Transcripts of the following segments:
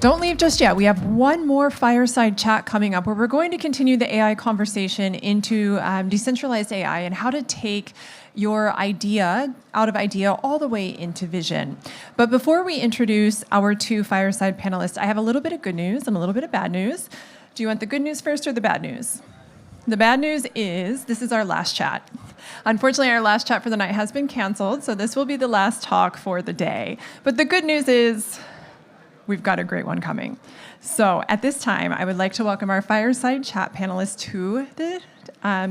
Don't leave just yet. We have one more fireside chat coming up where we're going to continue the AI conversation into decentralized AI and how to take your idea out of idea all the way into vision. But before we introduce our two fireside panelists, I have a little bit of good news and a little bit of bad news. Do you want the good news first or the bad news? The bad news is this is our last chat. Unfortunately, our last chat for the night has been canceled, so this will be the last talk for the day. But the good news is we've got a great one coming. So at this time, I would like to welcome our fireside chat panelists to the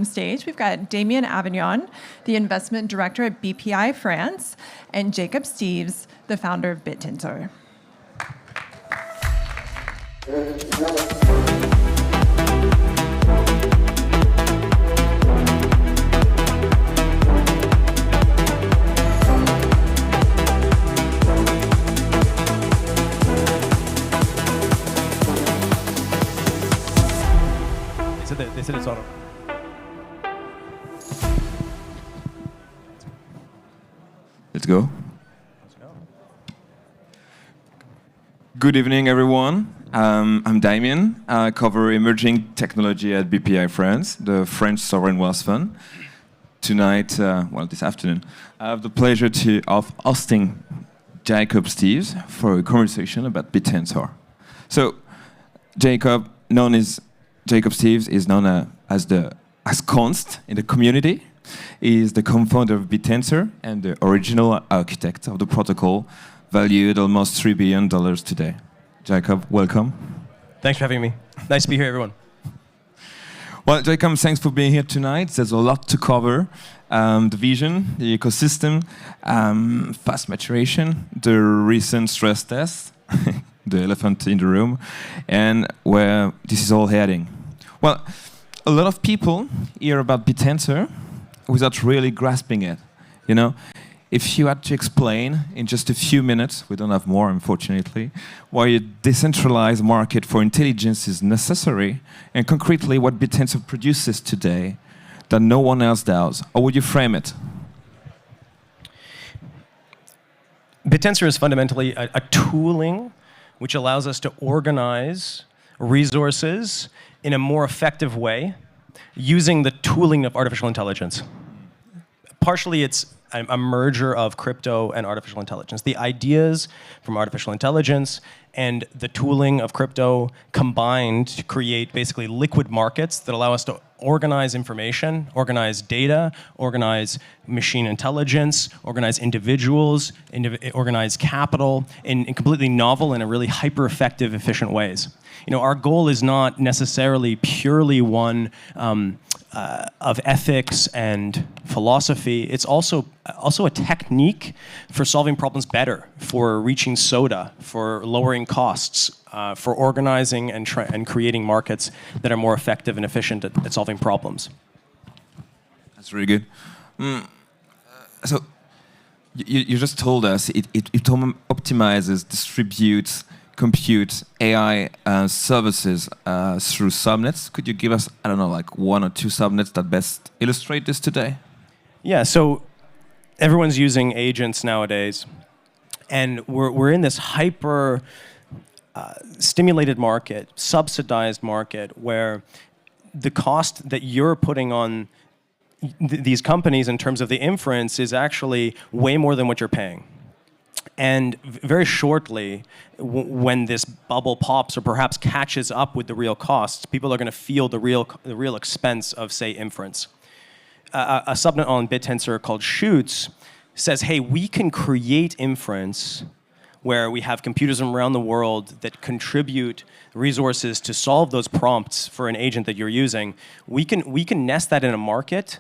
stage. We've got Damien Avignon, the investment director at Bpifrance, and Jacob Steeves, the founder of Bittensor. They said it's on. Let's go. Good evening, everyone. I'm Damien. I cover emerging technology at Bpifrance, the French sovereign wealth fund. Tonight, this afternoon, I have the pleasure of hosting Jacob Steeves for a conversation about Bittensor. So, Jacob Steeves is known as Const in the community. He is the co-founder of Bittensor and the original architect of the protocol, valued almost $3 billion today. Jacob, welcome. Thanks for having me. Nice to be here, everyone. Well, Jacob, thanks for being here tonight. There's a lot to cover. The vision, the ecosystem, fast maturation, the recent stress test, the elephant in the room, and where this is all heading. Well, a lot of people hear about Bittensor without really grasping it. You know, if you had to explain in just a few minutes, we don't have more, unfortunately, why a decentralized market for intelligence is necessary, and concretely what Bittensor produces today that no one else does, how would you frame it? Bittensor is fundamentally a tooling which allows us to organize resources in a more effective way using the tooling of artificial intelligence. Partially, it's a merger of crypto and artificial intelligence. The ideas from artificial intelligence and the tooling of crypto combined to create basically liquid markets that allow us to organize information, organize data, organize machine intelligence, organize individuals, organize capital in completely novel and really hyper-effective, efficient ways. You know, our goal is not necessarily purely one of ethics and philosophy. It's also a technique for solving problems better, for reaching SOTA, for lowering costs, for organizing and creating markets that are more effective and efficient at solving problems. That's really good. So you just told us it optimizes, distributes, compute AI services through subnets. Could you give us, I don't know, like one or two subnets that best illustrate this today? Yeah, so everyone's using agents nowadays, and we're in this hyper stimulated market, subsidized market, where the cost that you're putting on these companies in terms of the inference is actually way more than what you're paying. And very shortly, when this bubble pops or perhaps catches up with the real costs, people are going to feel the real expense of, say, inference. A subnet on Bittensor called Shoots says, hey, we can create inference where we have computers from around the world that contribute resources to solve those prompts for an agent that you're using. We can nest that in a market,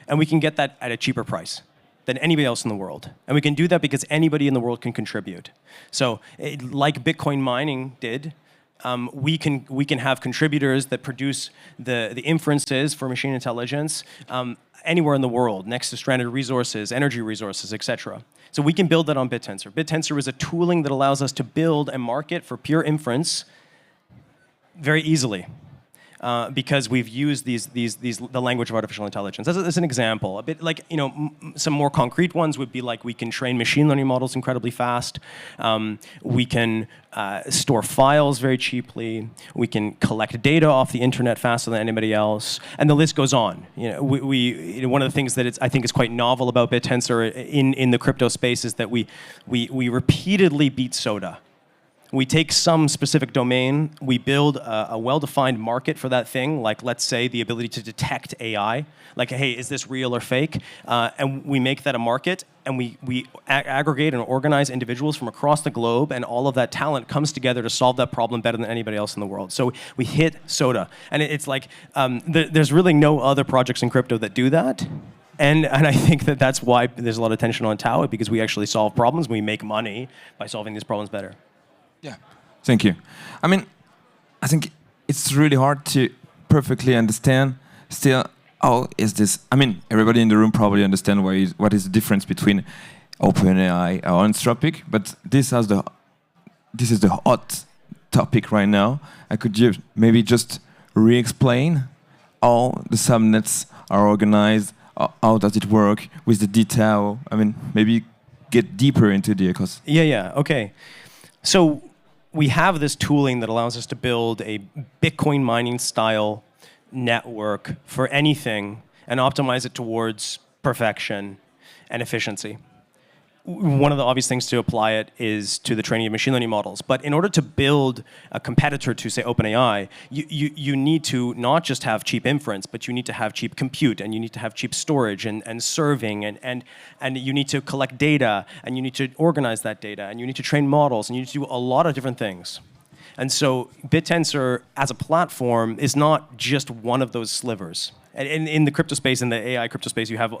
and we can get that at a cheaper price than anybody else in the world. And we can do that because anybody in the world can contribute. So like Bitcoin mining did, we can have contributors that produce the inferences for machine intelligence anywhere in the world, next to stranded resources, energy resources, etc. So we can build that on Bittensor. Bittensor is a tooling that allows us to build a market for pure inference very easily. because we've used the language of artificial intelligence. As an example, a bit like, some more concrete ones would be like we can train machine learning models incredibly fast. We can store files very cheaply. We can collect data off the internet faster than anybody else, and the list goes on. One of the things that I think is quite novel about Bittensor in the crypto space is that we repeatedly beat soda. We take some specific domain, we build a well-defined market for that thing, like let's say the ability to detect AI, like, hey, is this real or fake? And we make that a market, and we aggregate and organize individuals from across the globe, and all of that talent comes together to solve that problem better than anybody else in the world. So we hit soda. And it's like, there's really no other projects in crypto that do that. And I think that's why there's a lot of attention on Tao, because we actually solve problems, we make money by solving these problems better. Yeah, thank you. I mean, I think it's really hard to perfectly understand still how is this. I mean, everybody in the room probably understand what is the difference between OpenAI or Anthropic, but this is the hot topic right now. I could maybe just re-explain how the subnets are organized, how does it work with the detail. I mean, maybe get deeper into the ecosystem. Yeah, okay. So we have this tooling that allows us to build a Bitcoin mining style network for anything and optimize it towards perfection and efficiency. One of the obvious things to apply it is to the training of machine learning models. But in order to build a competitor to, say, OpenAI, you need to not just have cheap inference, but you need to have cheap compute, and you need to have cheap storage and serving, and you need to collect data, and you need to organize that data, and you need to train models, and you need to do a lot of different things. And so Bittensor as a platform is not just one of those slivers. And in the crypto space, in the AI crypto space, you have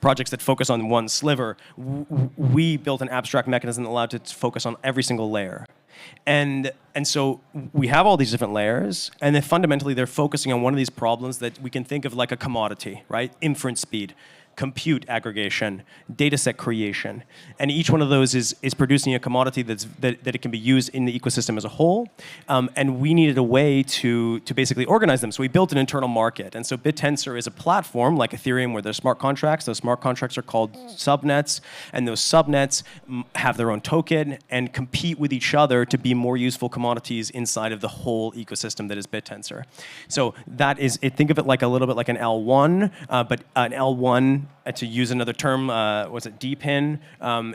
projects that focus on one sliver. We built an abstract mechanism that allowed it to focus on every single layer. And so we have all these different layers, and then fundamentally they're focusing on one of these problems that we can think of like a commodity, right? Inference speed, compute aggregation, data set creation. And each one of those is producing a commodity that it can be used in the ecosystem as a whole. And we needed a way to basically organize them. So we built an internal market. And so Bittensor is a platform like Ethereum where there's smart contracts. Those smart contracts are called subnets. And those subnets have their own token and compete with each other to be more useful commodities inside of the whole ecosystem that is Bittensor. So that is, think of it like a little bit like an L1, but an L1, to use another term, was it DPIN?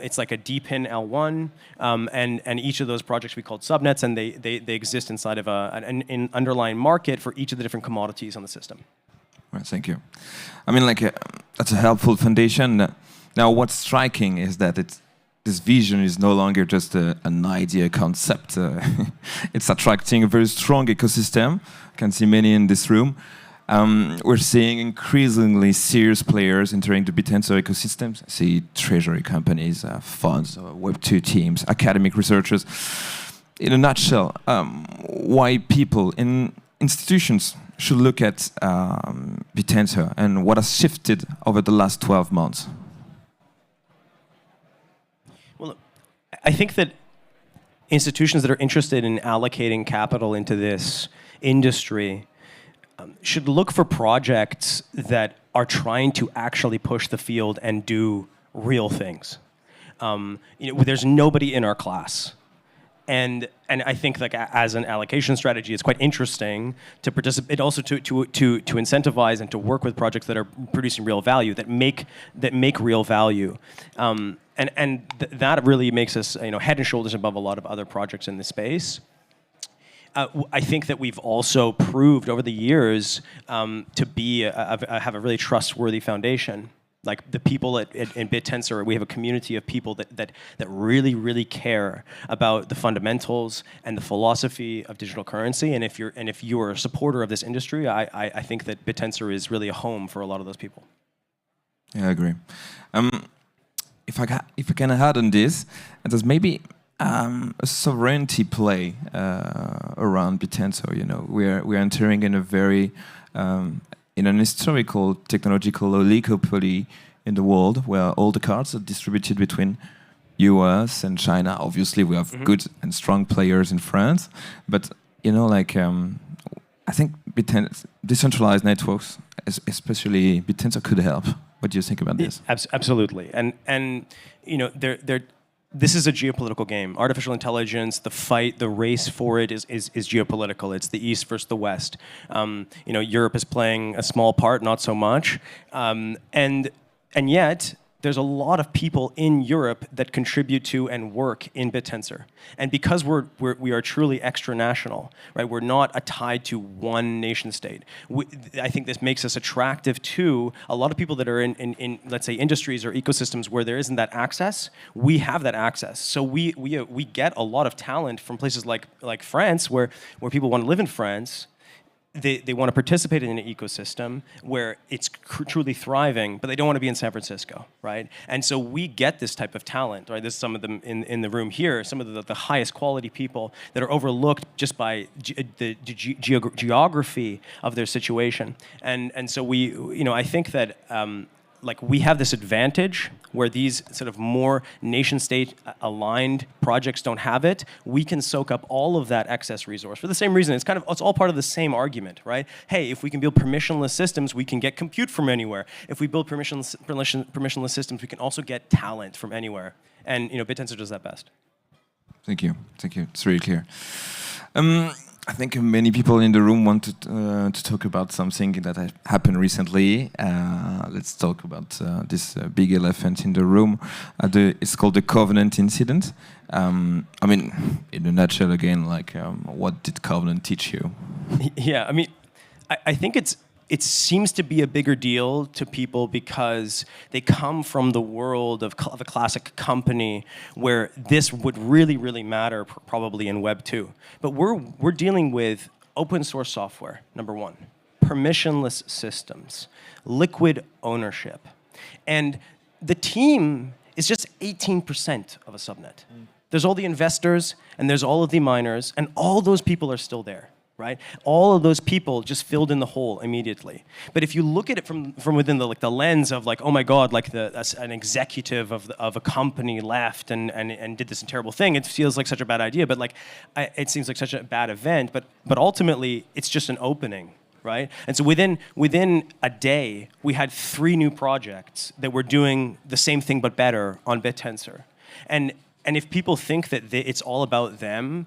It's like a DPIN L1, and each of those projects we called subnets, and they exist inside of an underlying market for each of the different commodities on the system. Right, thank you. I mean, that's a helpful foundation. Now, what's striking is that this vision is no longer just an idea concept. It's attracting a very strong ecosystem. I can see many in this room. We're seeing increasingly serious players entering the Bittensor ecosystems. I see treasury companies, funds, Web2 teams, academic researchers. In a nutshell, why people in institutions should look at Bittensor and what has shifted over the last 12 months? Well, I think that institutions that are interested in allocating capital into this industry should look for projects that are trying to actually push the field and do real things. There's nobody in our class. And I think as an allocation strategy, it's quite interesting to participate, also to incentivize and to work with projects that are producing real value, that make real value. That really makes us head and shoulders above a lot of other projects in this space. I think that we've also proved over the years to have a really trustworthy foundation. Like the people in Bittensor, we have a community of people that really, really care about the fundamentals and the philosophy of digital currency. And if you're a supporter of this industry, I think that Bittensor is really a home for a lot of those people. Yeah, I agree. If I can add on this, there's maybe a sovereignty play around Bittensor. We're entering in a very in an historical technological oligopoly in the world where all the cards are distributed between US and China. Obviously, we have good and strong players in France, but I think decentralized networks, especially Bittensor, could help. What do you think about this? Absolutely, and you know, this is a geopolitical game. Artificial intelligence, the fight, the race for it is geopolitical. It's the East versus the West. You know, Europe is playing a small part, not so much, and yet there's a lot of people in Europe that contribute to and work in Bittensor. And because we are truly extra-national, right? We're not tied to one nation state. I think this makes us attractive to a lot of people that are in let's say, industries or ecosystems where there isn't that access. We have that access. So we get a lot of talent from places like France, where people want to live in France. They want to participate in an ecosystem where it's truly thriving, but they don't want to be in San Francisco, right? And so we get this type of talent, right? There's some of them in the room here, some of the highest quality people that are overlooked just by the geography of their situation. And so I think that we have this advantage where these sort of more nation-state aligned projects don't have it. We can soak up all of that excess resource for the same reason. It's all part of the same argument, right? Hey, if we can build permissionless systems, we can get compute from anywhere. If we build permissionless systems, we can also get talent from anywhere. And Bittensor does that best. Thank you. It's really clear. I think many people in the room wanted to talk about something that happened recently. Let's talk about this big elephant in the room. It's called the Covenant incident. I mean, in a nutshell, again, what did Covenant teach you? Yeah, I mean, I think it seems to be a bigger deal to people because they come from the world of a classic company where this would really, really matter probably in Web 2. But we're dealing with open source software, number one, permissionless systems, liquid ownership. And the team is just 18% of a subnet. There's all the investors and there's all of the miners, and all those people are still there. Right? All of those people just filled in the hole immediately. But if you look at it from within the lens of oh my God, an executive of a company left and did this terrible thing, it feels like such a bad idea. But it seems like such a bad event. But ultimately, it's just an opening, right? And so within a day, we had 3 new projects that were doing the same thing but better on Bittensor. And if people think that it's all about them,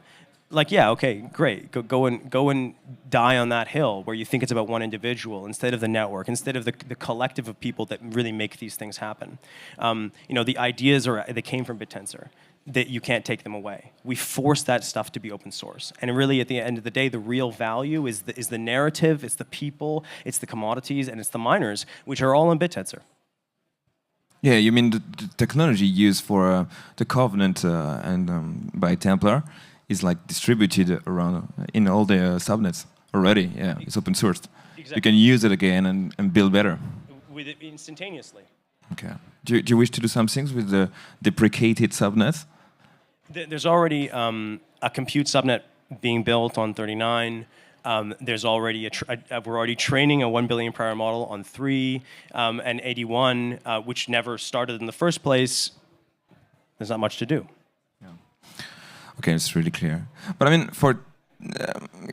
yeah, okay, great. Go and die on that hill where you think it's about one individual instead of the network, instead of the collective of people that really make these things happen. The ideas they came from Bittensor, that you can't take them away. We force that stuff to be open source, and really, at the end of the day, the real value is the narrative, it's the people, it's the commodities, and it's the miners, which are all in Bittensor. Yeah, you mean the technology used for the Covenant and by Templar is distributed around in all the subnets already. Yeah, it's open sourced. Exactly. You can use it again and build better. With it instantaneously. Okay. Do you wish to do some things with the deprecated subnets? There's already a compute subnet being built on 39. There's already we're already training a 1 billion prior model on 3 and 81, which never started in the first place. There's not much to do. Okay, it's really clear. But I mean,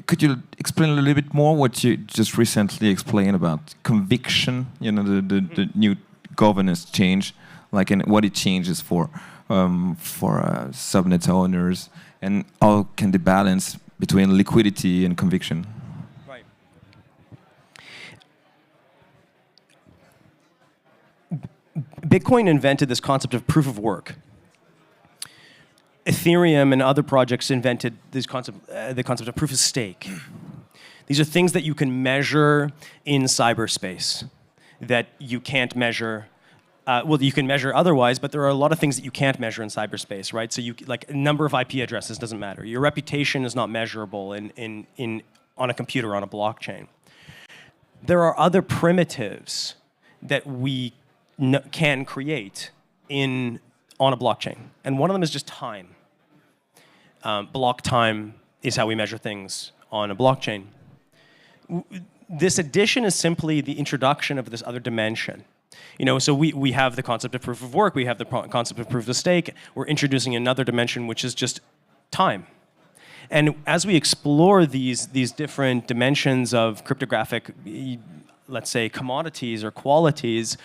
could you explain a little bit more what you just recently explained about conviction? The new governance change, and what it changes for subnet owners, and how can the balance between liquidity and conviction? Right. Bitcoin invented this concept of proof of work. Ethereum and other projects invented the concept of proof of stake. These are things that you can measure in cyberspace that you can't measure. You can measure otherwise, but there are a lot of things that you can't measure in cyberspace, right? So number of IP addresses doesn't matter. Your reputation is not measurable on a computer, on a blockchain. There are other primitives that we can create on a blockchain. And one of them is just time. Block time is how we measure things on a blockchain. This addition is simply the introduction of this other dimension. So we have the concept of proof of work, we have the concept of proof of stake, we're introducing another dimension, which is just time. And as we explore these different dimensions of cryptographic, let's say, commodities or qualities,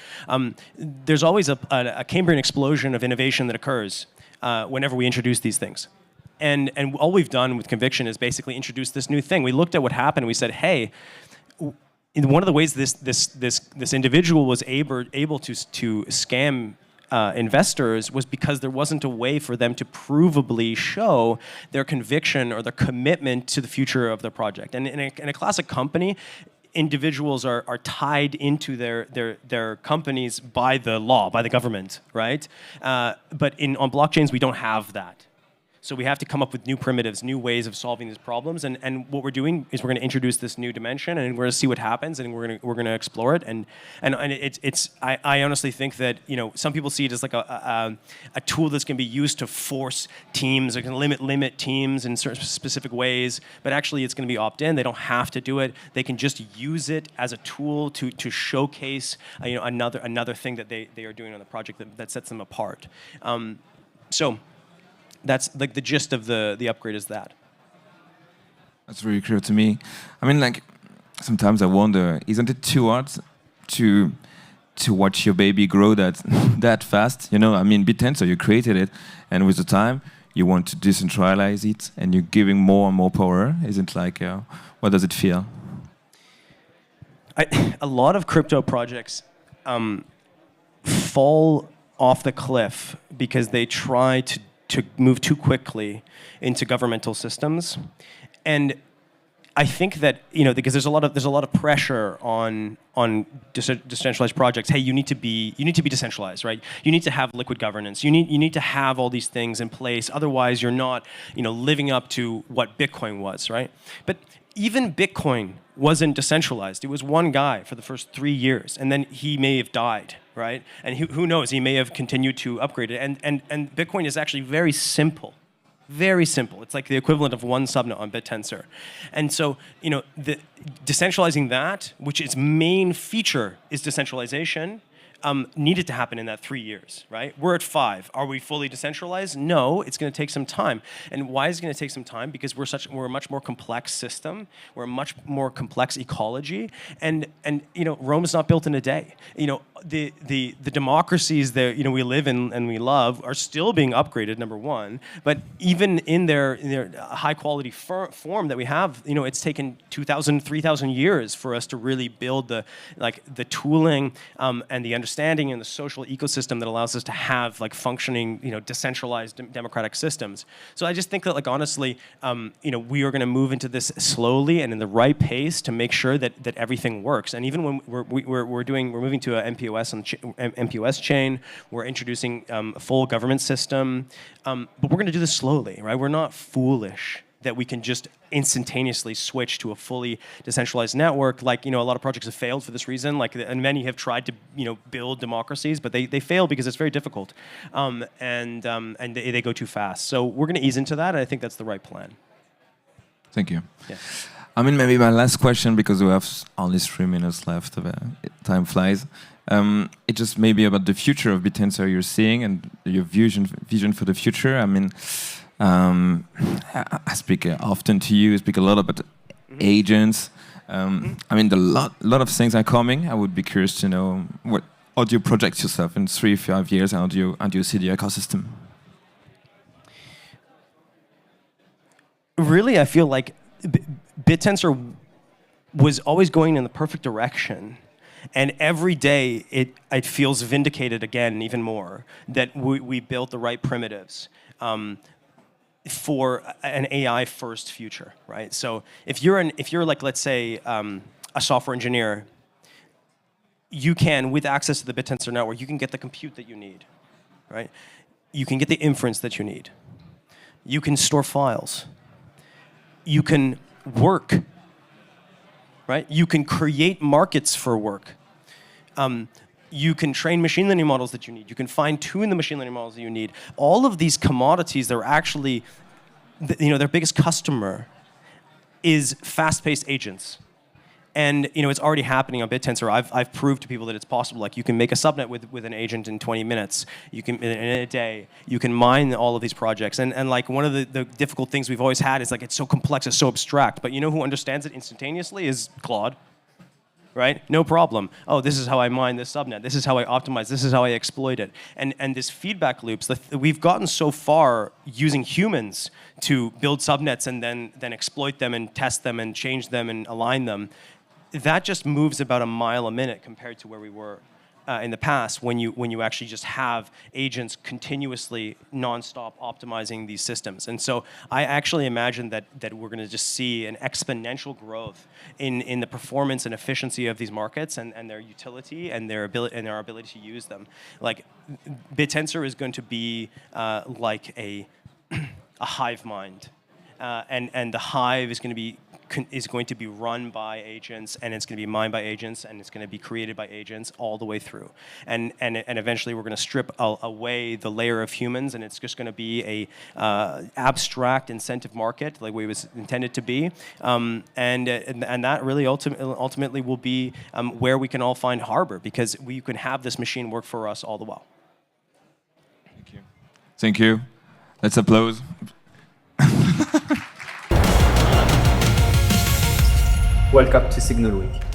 there's always a Cambrian explosion of innovation that occurs whenever we introduce these things. And all we've done with Conviction is basically introduce this new thing. We looked at what happened and we said, hey, one of the ways this individual was able to scam investors was because there wasn't a way for them to provably show their conviction or their commitment to the future of their project. And in a classic company, individuals are tied into their companies by the law, by the government, right? But on blockchains, we don't have that. So we have to come up with new primitives, new ways of solving these problems. And what we're doing is we're going to introduce this new dimension, and we're going to see what happens, and we're going to explore it. And I honestly think that some people see it as like a tool that's going to be used to force teams, or can limit teams in certain specific ways. But actually, it's going to be opt-in. They don't have to do it. They can just use it as a tool to showcase another thing that they are doing on the project that sets them apart. So. That's like the gist of the upgrade is that. That's really clear to me. I mean, like, sometimes I wonder, isn't it too hard to watch your baby grow that fast? I mean, Bittensor, you created it, and with the time, you want to decentralize it, and you're giving more and more power. Isn't like, what does it feel? A lot of crypto projects fall off the cliff because they try to move too quickly into governmental systems, and I think that because there's a lot of pressure on decentralized projects. Hey, you need to be decentralized, right? You need to have liquid governance. You need to have all these things in place. Otherwise, you're not living up to what Bitcoin was, right? But even Bitcoin wasn't decentralized. It was one guy for the first 3 years, and then he may have died, right? And who knows? He may have continued to upgrade it. And Bitcoin is actually very simple. Very simple. It's like the equivalent of one subnet on Bittensor. And so, the decentralizing that, which its main feature is decentralization, needed to happen in that 3 years, right? We're at 5. Are we fully decentralized? No, it's going to take some time. And why is it going to take some time? Because we're a much more complex system. We're a much more complex ecology. And Rome is not built in a day. The democracies that we live in and we love are still being upgraded, number one. But even in their high quality form that we have, it's taken 2,000, 3,000 years for us to really build the tooling and the understanding and the social ecosystem that allows us to have functioning, decentralized democratic systems. So I just think that honestly, we are going to move into this slowly and in the right pace to make sure that everything works. And even when we're moving to a MPOS chain, we're introducing a full government system, but we're going to do this slowly, right? We're not foolish that we can just instantaneously switch to a fully decentralized network. A lot of projects have failed for this reason. And many have tried to, build democracies, but they fail because it's very difficult, and they go too fast. So we're going to ease into that, and I think that's the right plan. Thank you. Yeah. I mean, maybe my last question, because we have only 3 minutes left. Time flies. It's just maybe about the future of Bittensor you're seeing and your vision for the future. I mean, I speak often to you. I speak a lot about agents. I mean, a lot of things are coming. I would be curious to know how do you project yourself in 3-5 years? How do you see the ecosystem? Really, I feel like Bittensor was always going in the perfect direction. And every day, it feels vindicated again, even more, that we built the right primitives for an AI-first future, right? So if you're let's say, a software engineer, you can, with access to the Bittensor network, you can get the compute that you need, right? You can get the inference that you need. You can store files. You can work, right? You can create markets for work. You can train machine learning models that you need. You can fine-tune the machine learning models that you need. All of these commodities that are actually, their biggest customer is fast-paced agents. And it's already happening on Bittensor. I've proved to people that it's possible. Like, you can make a subnet with an agent in 20 minutes. You can in a day. You can mine all of these projects. And like, one of the difficult things we've always had is, like, it's so complex, it's so abstract. But who understands it instantaneously is Claude. Right? No problem. Oh, this is how I mine this subnet. This is how I optimize. This is how I exploit it. And this feedback loops, we've gotten so far using humans to build subnets and then exploit them and test them and change them and align them. That just moves about a mile a minute compared to where we were in the past, when you actually just have agents continuously nonstop optimizing these systems. And so I actually imagine that we're going to just see an exponential growth in the performance and efficiency of these markets and their utility and their ability and our ability to use them. Like, Bittensor is going to be like a hive mind, and the hive is going to be run by agents, and it's going to be mined by agents, and it's going to be created by agents all the way through. And eventually we're going to strip away the layer of humans, and it's just going to be a abstract incentive market, like it was intended to be. And that really ultimately will be where we can all find harbor, because we can have this machine work for us all the while. Thank you. Thank you. Let's applause. Welcome to Signal Week.